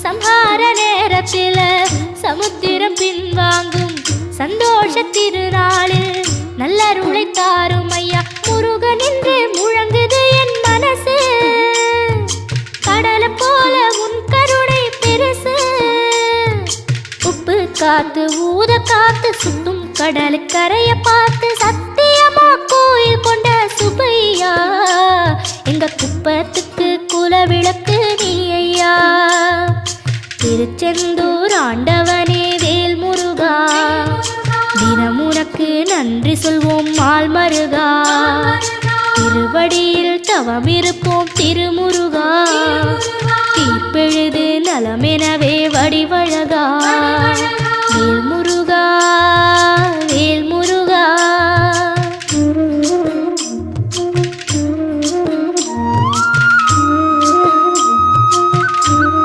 சம்ஹார நேரத்தில சமுத்திரம் பின்வாங்கும் சந்தோஷ திருநாளில் நல்லருளை தாரும் ஐயா முருகன் என்று முழங்குது என் மனசு கடலை போல உன் கருணை பெருசு உப்பு காத்து ஊத காத்து சுத்தும் கடலு கரைய பார்த்து சத்தியமா கோயில் கொண்ட சுபையா எங்க குப்பத்துக்கு குலவிளக்கு நீ ஐயா திருச்செந்தூர் ஆண்டவனே வேல் முருகா தினம் உனக்கு நன்றி சொல்வோம் மால் மருகா திருவடியில் தவம் இருப்போம் திருமுருகா தீர்ப்பெழுது நலமெனவே வடிவ